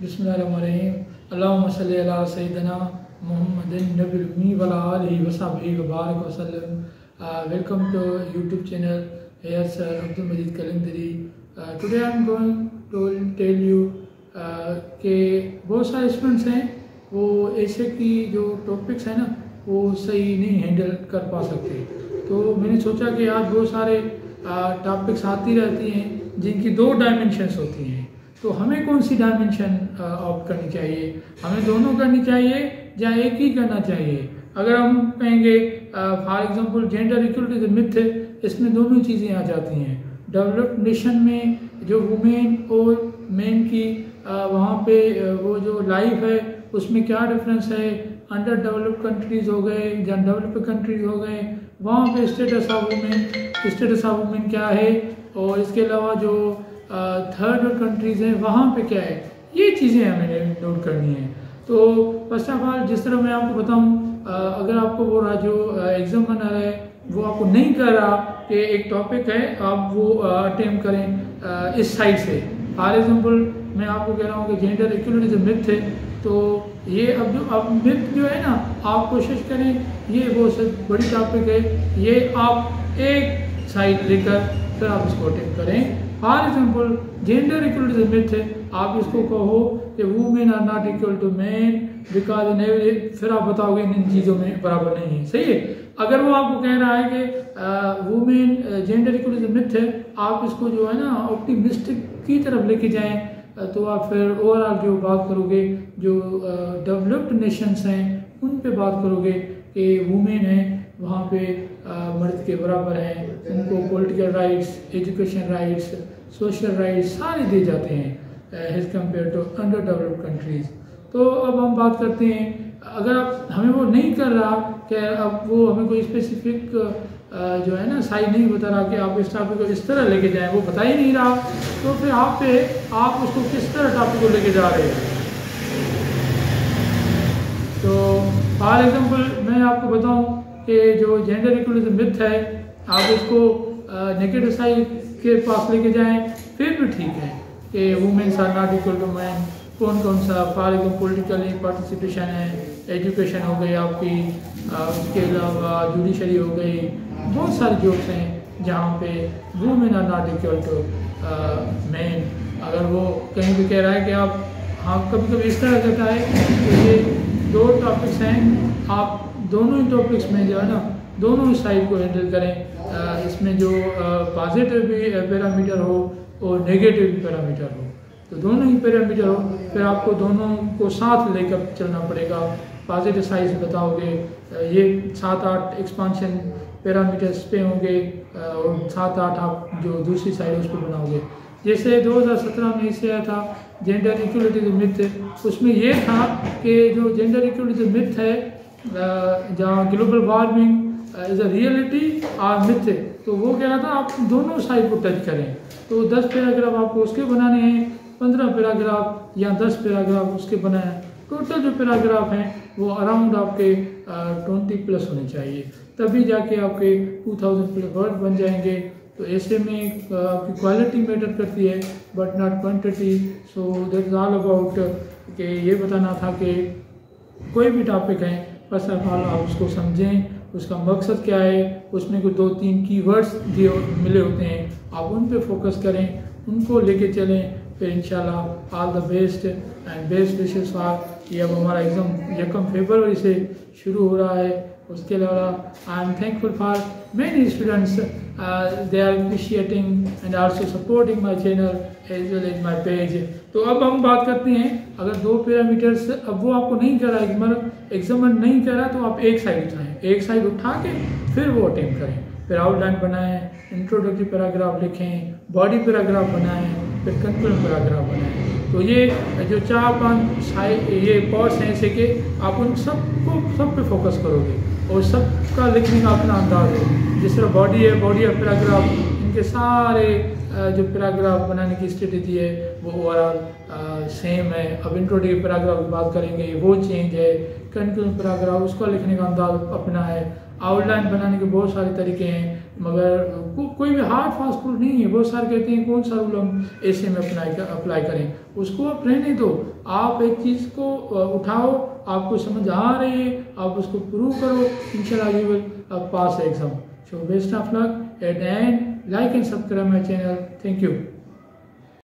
बिस्मिल्लाहिर्रहमानिर्रहीम। अल्लाहुम्मा सल्लि अला सय्यिदिना मुहम्मदिन नबिल उम्मी व अला आलिहि व सहबिहि व बारिक वसल्लम। Welcome to YouTube channel. Here Sir Abdul Majid Kalindari. Today I am going to tell you कि बहुत सारे स्टूडेंट्स हैं वो ऐसे की जो टॉपिक्स हैं ना वो सही नहीं हैंडल कर पा सकते, तो मैंने सोचा कि आज बहुत सारे टॉपिक्स आती रहती हैं जिनकी दो डायमेंशंस होती हैं, तो हमें कौन सी डायमेंशन ऑप्ट करनी चाहिए? हमें दोनों करनी चाहिए या एक ही करना चाहिए? अगर हम कहेंगे for example gender equality the myth, इसमें दोनों चीज़ें आ जाती हैं। डेवलप्ड नेशन में जो वुमेन और मेन की वहाँ पे वो जो लाइफ है उसमें क्या डिफरेंस है? अंडर डेवलप्ड कंट्रीज़ हो गए या डेवलप्ड कंट्रीज़ हो गए, वहाँ पे स्टेटस ऑफ वुमेन क्या है, और इसके अलावा जो थर्ड वर्ल्ड कंट्रीज़ हैं वहाँ पे क्या है, ये चीज़ें हमें नोट करनी है। तो फर्स्ट ऑफ ऑल जिस तरह मैं आपको बताऊँ, अगर आपको वो रहा जो एग्जामिनर है वो आपको नहीं कर रहा कि एक टॉपिक है आप वो अटेम्प्ट करें इस साइड से, फॉर एग्जांपल मैं आपको कह रहा हूँ कि जेंडर इक्वलिटी जो मिथ है, तो ये अब मिथ जो है ना, आप कोशिश करें, ये वो सब बड़ी टॉपिक है, ये आप एक साइड लेकर फिर आप इसको अटेम्प्ट करें। For example gender equality myth है, आप इसको कहो कि women are not equal to man because in, फिर आप बताओगे इन चीज़ों में बराबर नहीं है, सही है। अगर वो आपको कह रहा है कि वुमेन जेंडर इक्वलिटी मिथ है, आप इसको जो है ना ऑप्टिमिस्टिक की तरफ लेके जाएं, तो आप फिर ओवरऑल जो बात करोगे जो डेवलप्ड नेशंस हैं उन पे बात करोगे कि वुमेन है वहाँ पे मर्द के बराबर हैं, उनको political rights, education rights, social rights सारे दिए जाते हैं as compare to under developed countries. तो अब हम बात करते हैं, अगर आप हमें वो नहीं कर रहा कि अब वो हमें कोई स्पेसिफिक जो है ना साइड नहीं बता रहा कि आप इस टॉपिक को इस तरह लेके जाएं, वो बता ही नहीं रहा, तो फिर आप उसको किस तरह टॉपिक को लेके जा रहे हैं? तो फॉर एग्जांपल मैं आपको बताऊं कि जो जेंडर इक्वलिटी मिथ है, आप उसको नेगेटिव साइड के पास लेके जाएं फिर भी ठीक है कि womens are not equal to man, कौन सा फॉर एग्जाम्पल पॉलिटिकली पार्टिसिपेशन है, एजुकेशन हो गई आपकी, उसके अलावा जुडिशरी हो गई, बहुत सारे जॉब्स हैं जहाँ पे women are not equal to man. अगर वो कहीं भी कह रहा है कि आप, हाँ कभी कभी इस तरह कहता है कि ये दो टॉपिक्स हैं, आप दोनों ही टॉपिक्स में जो है ना दोनों ही साइड को हैंडल करें, इसमें जो पॉजिटिव भी पैरामीटर हो और नेगेटिव भी पैरामीटर हो, तो दोनों ही पैरामीटर हो, फिर आपको दोनों को साथ लेकर चलना पड़ेगा। पॉजिटिव साइड से बताओगे ये 7-8 एक्सपांशन पैरामीटर्स पे होंगे और 7-8 आप जो दूसरी साइड उस पर बनाओगे। जैसे 2017 में इसे आया था जेंडर इक्वलिटी मिथ, उसमें ये था कि जो जेंडर इक्वलिटी मिथ है जहाँ global warming is a reality और मिथ, तो वो कह रहा था आप दोनों साइड को टच करें। तो 10 पैराग्राफ आपको उसके बनाने हैं, 15 पैराग्राफ या 10 पैराग्राफ उसके बनाए, टोटल जो पैराग्राफ हैं वो अराउंड आपके 20+ होने चाहिए, तभी जाके आपके 2000+ वर्ड बन जाएंगे। तो ऐसे में आपकी क्वालिटी मैटर करती है but not quantity. So that is all about कि ये बताना था कि कोई भी टॉपिक है फर्स्ट ऑफ ऑल आप उसको समझें, उसका मकसद क्या है, उसमें कोई 2-3 कीवर्ड्स दिए मिले होते हैं, आप उन पे फोकस करें, उनको लेके चलें, फिर इंशाल्लाह all the best and best wishes for. ये अब हमारा एग्ज़ाम 1 फरवरी से शुरू हो रहा है। उसके अलावा I am thankful for many students, they are appreciating and also supporting my channel as well as my page. तो अब हम बात करते हैं, अगर 2 पैरामीटर्स अब वो आपको नहीं कर रहा है, मतलब एग्जामिनर नहीं कर रहा, तो आप एक साइड उठाएं, एक साइड उठा के फिर वो अटेम्प्ट करें, फिर आउटलाइन बनाएं, इंट्रोडक्टरी पैराग्राफ लिखें, बॉडी पैराग्राफ बनाएं, फिर कंक्लूजन पैराग्राफ बनाएं। तो ये जो 4-5 साइड ये पार्ट्स हैं ऐसे के, आप उन सब पे फोकस करोगे और सबका लिखने का अपना अंदाज है। जिस तरह बॉडी है, बॉडी ऑफ पैराग्राफ, इनके सारे जो पैराग्राफ बनाने की स्ट्रेटजी है वो ओवरऑल सेम है। अब इंट्रोडक्टरी पैराग्राफ की बात करेंगे, वो चेंज है, कंक्लूजन पैराग्राफ उसका लिखने का अंदाज अपना है, आउटलाइन बनाने के बहुत सारे तरीके हैं, मगर कोई भी हार्ड फास्ट रूल नहीं है। बहुत सारे कहते हैं कौन सा रूल हम ऐसे में अप्लाई करें, उसको आप रहने दो। आप एक चीज़ को उठाओ, आपको समझ आ रही है, आप उसको प्रूव करो, इंशाल्लाह you will pass exam. So best of luck at the end, like and subscribe my channel. Thank you.